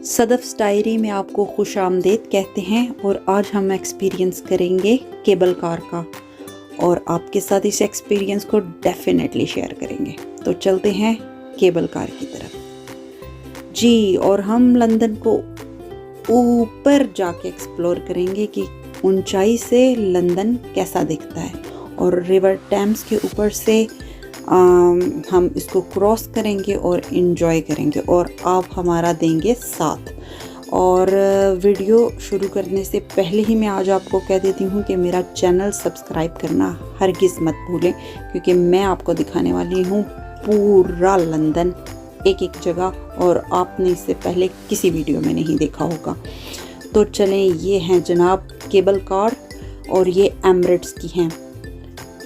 Sadaf diary में आपको खुश आमदीद कहते हैं और आज हम एक्सपीरियंस करेंगे केबल कार का और आपके साथ इस एक्सपीरियंस को डेफिनेटली शेयर करेंगे। तो चलते हैं केबल कार की तरफ जी। और हम लंदन को ऊपर जाके एक्सप्लोर करेंगे कि ऊंचाई से लंदन कैसा दिखता है और रिवर टेम्स के ऊपर से हम इसको क्रॉस करेंगे और इन्जॉय करेंगे और आप हमारा देंगे साथ। और वीडियो शुरू करने से पहले ही मैं आज आपको कह देती हूँ कि मेरा चैनल सब्सक्राइब करना हरगिज़ मत भूलें, क्योंकि मैं आपको दिखाने वाली हूँ पूरा लंदन एक एक जगह और आपने इससे पहले किसी वीडियो में नहीं देखा होगा। तो चलें, ये हैं जनाब केबल कार और ये एमिरेट्स की हैं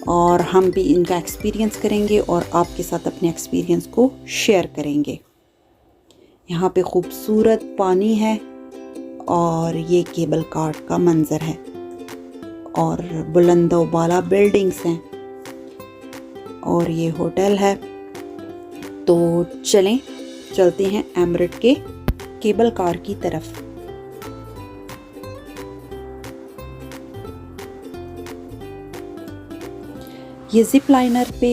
और हम भी इनका एक्सपीरियंस करेंगे और आपके साथ अपने एक्सपीरियंस को शेयर करेंगे। यहाँ पे खूबसूरत पानी है और ये केबल कार का मंज़र है और बुलंदोबाला बिल्डिंग्स हैं और ये होटल है। तो चलते हैं एमिरेट के केबल कार की तरफ। ये जिप लाइनर पे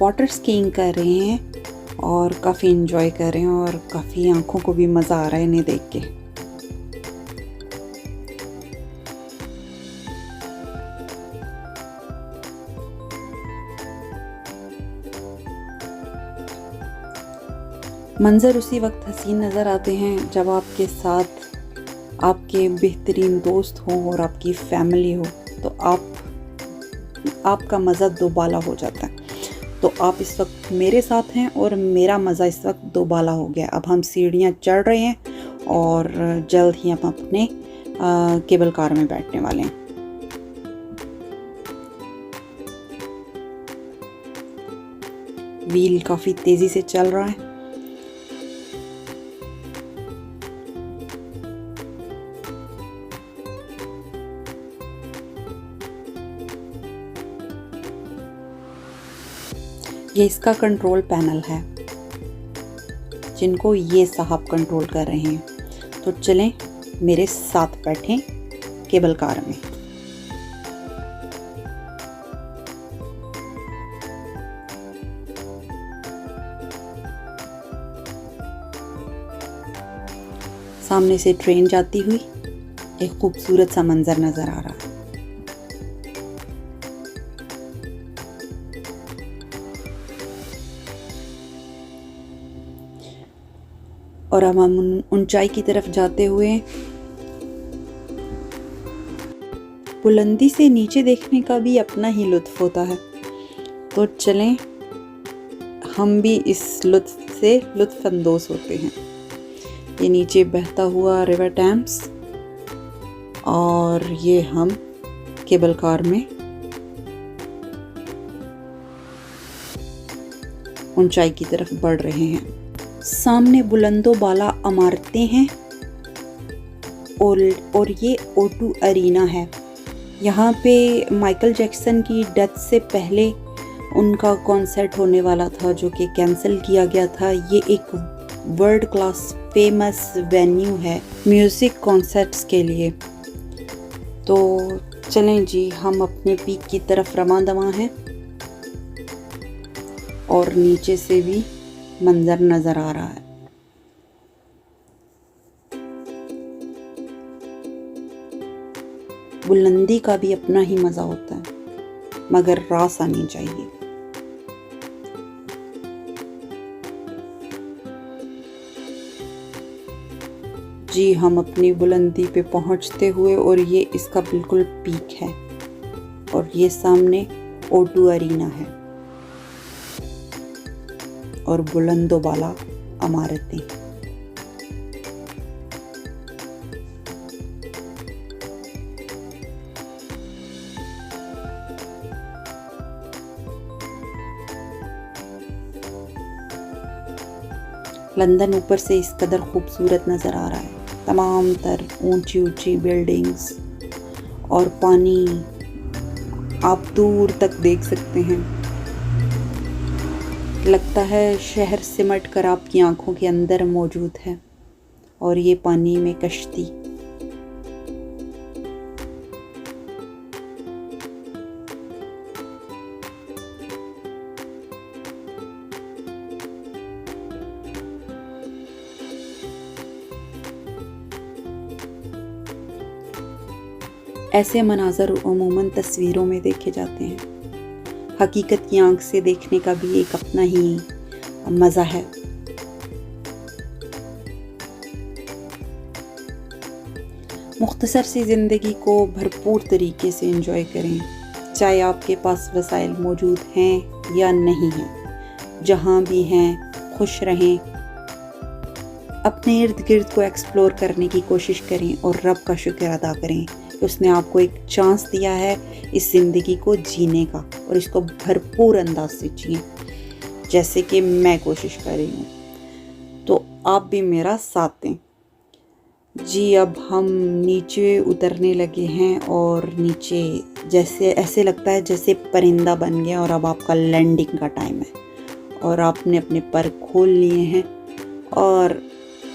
वाटर स्कीइंग कर रहे हैं और काफ़ी इंजॉय कर रहे हैं और काफ़ी आंखों को भी मज़ा आ रहा है इन्हें देख के। मंज़र उसी वक्त हसीन नज़र आते हैं जब आपके साथ आपके बेहतरीन दोस्त हों और आपकी फैमिली हो, तो आपका मज़ा दोबाला हो जाता है। तो आप इस वक्त मेरे साथ हैं और मेरा मज़ा इस वक्त दोबाला हो गया। अब हम सीढ़ियाँ चढ़ रहे हैं और जल्द ही हम अपने केबल कार में बैठने वाले हैं। व्हील काफ़ी तेज़ी से चल रहा है। ये इसका कंट्रोल पैनल है जिनको ये साहब कंट्रोल कर रहे हैं। तो चलें, मेरे साथ बैठें केबल कार में। सामने से ट्रेन जाती हुई एक खूबसूरत सा मंजर नज़र आ रहा है। और अब हम ऊंचाई की तरफ जाते हुए बुलंदी से नीचे देखने का भी अपना ही लुत्फ होता है। तो चलें, हम भी इस लुत्फ से लुत्फ़अंदोज़ होते हैं। ये नीचे बहता हुआ रिवर टेम्स और ये हम केबल कार में ऊंचाई की तरफ बढ़ रहे हैं। सामने बुलंदोबाला इमारतें हैं और ये O2 अरीना है। यहाँ पे माइकल जैक्सन की डेथ से पहले उनका कॉन्सर्ट होने वाला था जो कि कैंसिल किया गया था। ये एक वर्ल्ड क्लास फेमस वेन्यू है म्यूज़िक कॉन्सर्ट्स के लिए। तो चलें जी, हम अपने पीक की तरफ रवां दवां हैं और नीचे से भी मंजर नज़र आ रहा है। बुलंदी का भी अपना ही मज़ा होता है, मगर रास आनी चाहिए। जी, हम अपनी बुलंदी पे पहुंचते हुए और ये इसका बिल्कुल पीक है और ये सामने O2 अरीना है और बुलंदोबाला इमारतें। लंदन ऊपर से इस कदर खूबसूरत नज़र आ रहा है। तमाम तर ऊंची ऊंची बिल्डिंग्स और पानी आप दूर तक देख सकते हैं। लगता है शहर सिमट कर आपकी आंखों के अंदर मौजूद है और ये पानी में कश्ती। ऐसे मनाज़र अमूमन तस्वीरों में देखे जाते हैं, हकीकत की आंख से देखने का भी एक अपना ही मज़ा है। मुख्तसर सी ज़िंदगी को भरपूर तरीके से एंजॉय करें, चाहे आपके पास वसाइल मौजूद हैं या नहीं हैं। जहाँ भी हैं खुश रहें, अपने इर्द गिर्द को एक्सप्लोर करने की कोशिश करें और रब का शुक्र अदा करें कि उसने आपको एक चांस दिया है इस ज़िंदगी को जीने का, और इसको भरपूर अंदाज से जिए जैसे कि मैं कोशिश कर रही हूँ। तो आप भी मेरा साथ दें जी। अब हम नीचे उतरने लगे हैं और नीचे जैसे ऐसे लगता है जैसे परिंदा बन गया और अब आपका लैंडिंग का टाइम है और आपने अपने पर खोल लिए हैं और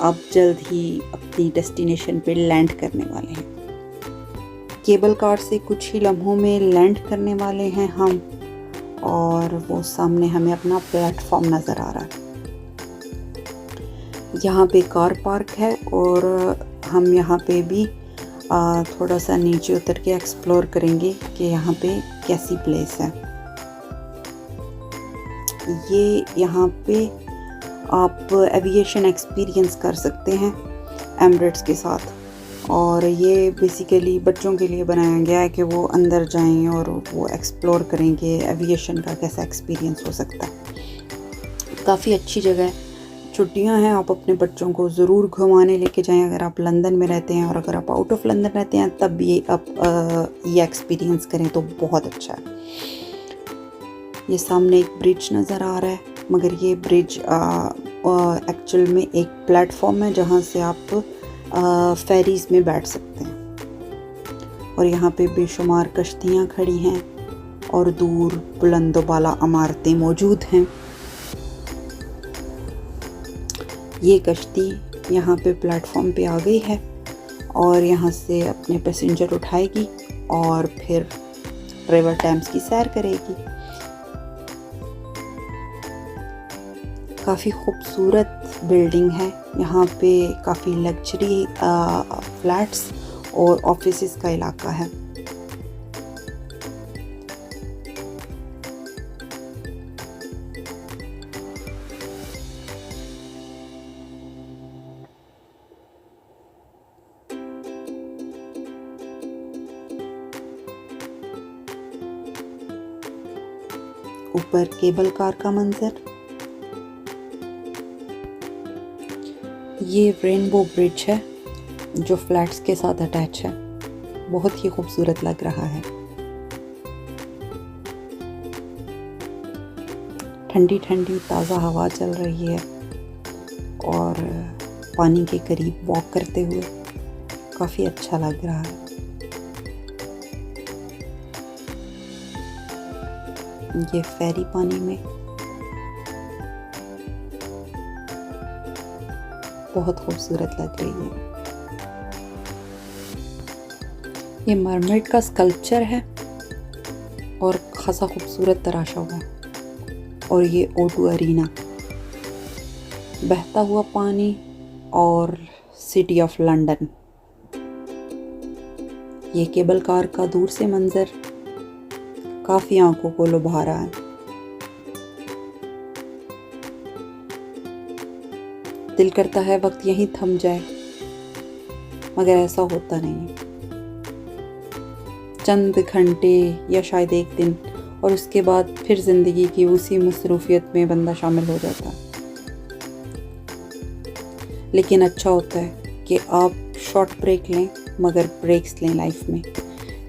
आप जल्द ही अपनी डेस्टिनेशन पे लैंड करने वाले हैं। केबल कार से कुछ ही लम्हों में लैंड करने वाले हैं हम, और वो सामने हमें अपना प्लेटफॉर्म नज़र आ रहा है। यहाँ पे कार पार्क है और हम यहाँ पे भी थोड़ा सा नीचे उतर के एक्सप्लोर करेंगे कि यहाँ पे कैसी प्लेस है। ये यहाँ पे आप एविएशन एक्सपीरियंस कर सकते हैं एमिरेट्स के साथ, और ये बेसिकली बच्चों के लिए बनाया गया है कि वो अंदर जाएं और वो एक्सप्लोर करेंगे एविएशन का कैसा एक्सपीरियंस हो सकता है। काफ़ी अच्छी जगह है, छुट्टियां हैं, आप अपने बच्चों को ज़रूर घुमाने लेके जाएं अगर आप लंदन में रहते हैं, और अगर आप आउट ऑफ लंदन रहते हैं तब भी आप ये एक्सपीरियंस करें तो बहुत अच्छा है। ये सामने एक ब्रिज नज़र आ रहा है, मगर ये ब्रिज एक्चुअल में एक प्लेटफॉर्म है जहाँ से आप फेरीज़ में बैठ सकते हैं। और यहाँ पे बेशुमार कश्तियाँ खड़ी हैं और दूर बुलंदोबाला इमारतें मौजूद हैं। ये कश्ती यहाँ पे प्लेटफॉर्म पे आ गई है और यहाँ से अपने पैसेंजर उठाएगी और फिर रिवर टेम्स की सैर करेगी। काफ़ी खूबसूरत बिल्डिंग है, यहाँ पे काफ़ी लग्जरी फ्लैट्स और ऑफिसेस का इलाका है। ऊपर केबल कार का मंजर। ये रेनबो ब्रिज है जो फ्लैट्स के साथ अटैच है, बहुत ही खूबसूरत लग रहा है। ठंडी ठंडी ताज़ा हवा चल रही है और पानी के करीब वॉक करते हुए काफ़ी अच्छा लग रहा है। ये फेरी पानी में बहुत खूबसूरत लग रही है। ये मरमेड का स्कल्पचर है और खासा खूबसूरत तराशा हुआ है। और ये O2 अरीना, बहता हुआ पानी और सिटी ऑफ लंदन। ये केबल कार का दूर से मंजर काफ़ी आंखों को लुभा रहा है। दिल करता है वक्त यहीं थम जाए, मगर ऐसा होता नहीं। चंद घंटे या शायद एक दिन, और उसके बाद फिर ज़िंदगी की उसी मसरूफियत में बंदा शामिल हो जाता है। लेकिन अच्छा होता है कि आप शॉर्ट ब्रेक लें, मगर ब्रेक्स लें लाइफ में।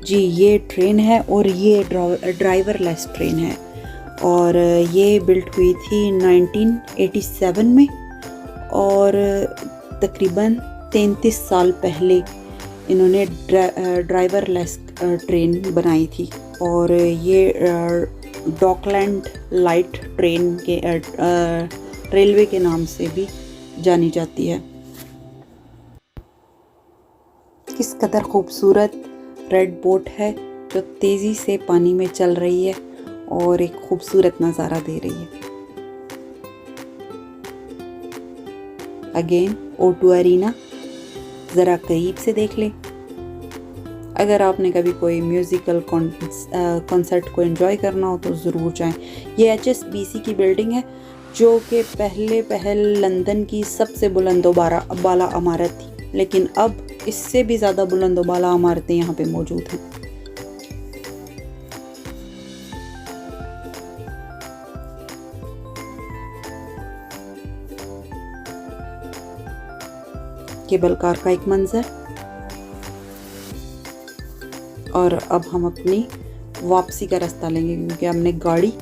जी, ये ट्रेन है और ये ड्राइवरलेस ट्रेन है, और ये बिल्ट हुई थी 1987 में, और तकरीबन 33 साल पहले इन्होंने ड्राइवरलेस ट्रेन बनाई थी। और ये डॉकलैंड लाइट ट्रेन के रेलवे के नाम से भी जानी जाती है। किस कदर खूबसूरत रेड बोट है जो तेज़ी से पानी में चल रही है और एक खूबसूरत नज़ारा दे रही है। अगेन O2 अरीना ज़रा करीब से देख लें। अगर आपने कभी कोई म्यूज़िकल कॉन्सर्ट को एंजॉय करना हो तो ज़रूर जाएं। ये HSBC की बिल्डिंग है जो कि पहले लंदन की सबसे बुलंदोबाला इमारत थी, लेकिन अब इससे भी ज़्यादा बुलंदोबाला इमारतें यहाँ पे मौजूद हैं। केबल कार का एक मंजर। और अब हम अपनी वापसी का रास्ता लेंगे क्योंकि हमने गाड़ी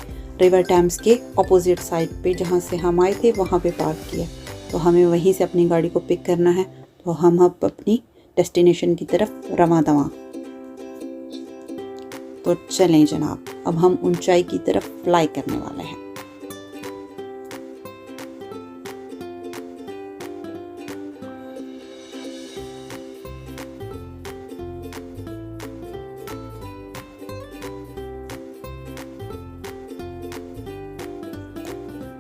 रिवर टेम्स के ऑपोजिट साइड पे जहाँ से हम आए थे वहाँ पे पार्क किया, तो हमें वहीं से अपनी गाड़ी को पिक करना है। तो हम अब अपनी डेस्टिनेशन की तरफ रवां दवां। तो चलें जनाब, अब हम ऊंचाई की तरफ फ्लाई करने वाले हैं।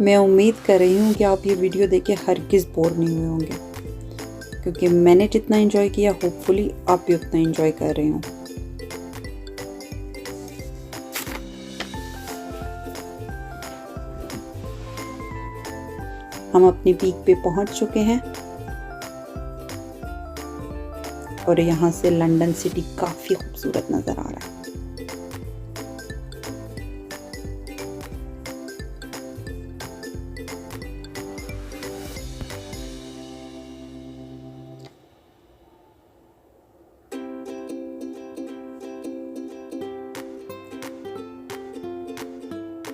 मैं उम्मीद कर रही हूँ कि आप ये वीडियो देख के हरगिज़ बोर नहीं हुए होंगे, क्योंकि मैंने जितना एंजॉय किया होपफुली आप भी उतना एंजॉय कर रहे हो। हम अपनी पीक पे पहुंच चुके हैं और यहाँ से लंदन सिटी काफ़ी खूबसूरत नज़र आ रहा है।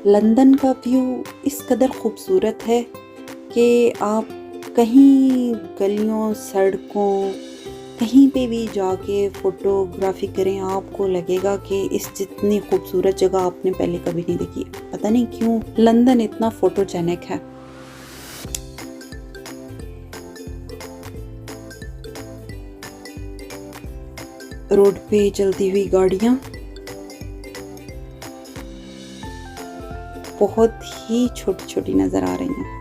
लंदन का व्यू इस कदर खूबसूरत है कि आप कहीं गलियों, सड़कों, कहीं पे भी जाके फ़ोटोग्राफी करें, आपको लगेगा कि इस जितनी खूबसूरत जगह आपने पहले कभी नहीं देखी। पता नहीं क्यों लंदन इतना फ़ोटोजेनिक है। रोड पे चलती हुई गाड़ियाँ बहुत ही छोटी छोटी नज़र आ रही हैं।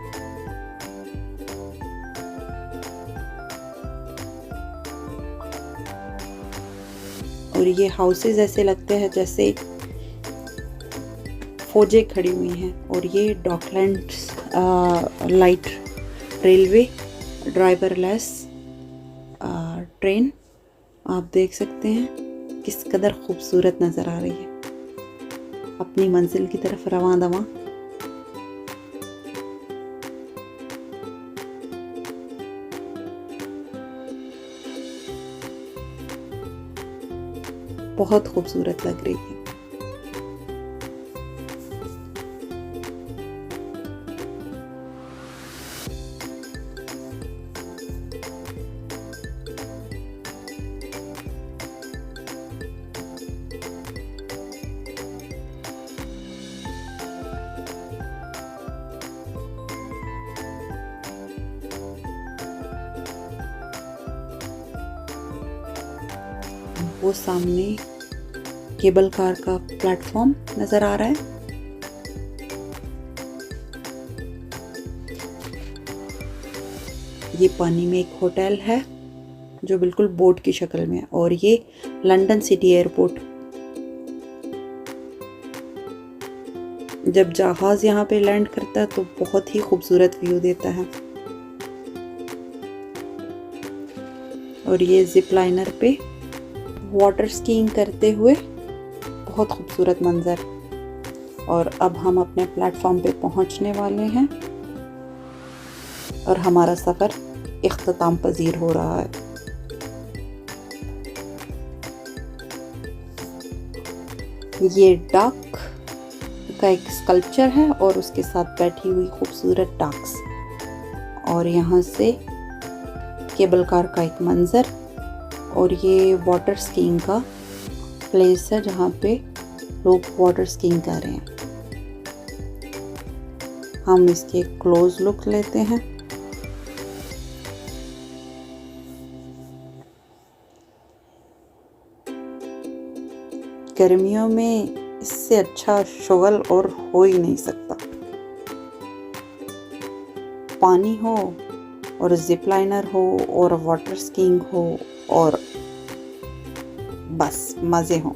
और ये हाउसेस ऐसे लगते हैं जैसे फौजें खड़ी हुई हैं। और ये Docklands light railway driverless train आप देख सकते हैं किस कदर खूबसूरत नज़र आ रही है। अपनी मंजिल की तरफ रवां दवां। बहुत खूबसूरत लग रही है। वो सामने केबल कार का प्लेटफॉर्म नजर आ रहा है। ये पानी में एक होटल है जो बिल्कुल बोट की शक्ल में है। और ये लंदन सिटी एयरपोर्ट, जब जहाज यहाँ पे लैंड करता है तो बहुत ही खूबसूरत व्यू देता है। और ये जिप लाइनर पे वाटर स्कीइंग करते हुए बहुत खूबसूरत मंजर। और अब हम अपने प्लेटफॉर्म पे पहुंचने वाले हैं और हमारा सफ़र इख्तिताम पजीर हो रहा है। ये डक का एक स्कल्पचर है और उसके साथ बैठी हुई खूबसूरत डक्स। और यहाँ से केबल कार का एक मंजर। और ये वाटर स्कीइंग का प्लेस है जहाँ पे लोग वाटर स्कीइंग कर रहे हैं। हम इसके क्लोज लुक लेते हैं। गर्मियों में इससे अच्छा शुगल और हो ही नहीं सकता। पानी हो और जिप लाइनर हो और वाटर स्कीइंग हो और बस मज़े हों।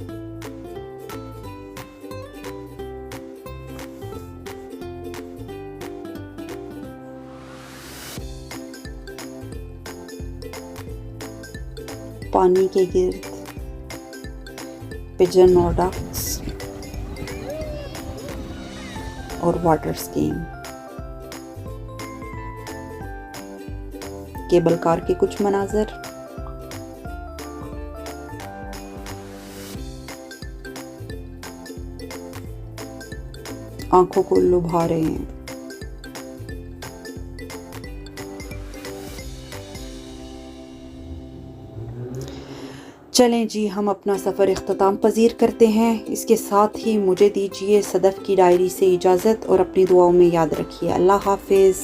पानी के गिर्द पिजन और डक्स और वाटर स्कीइंग। केबल कार के कुछ मनाजर। आंखों को लुभा रहे हैं। चलें जी, हम अपना सफ़र इख्तिताम पजीर करते हैं। इसके साथ ही मुझे दीजिए सदफ़ की डायरी से इजाज़त और अपनी दुआओं में याद रखिए। अल्लाह हाफ़िज़।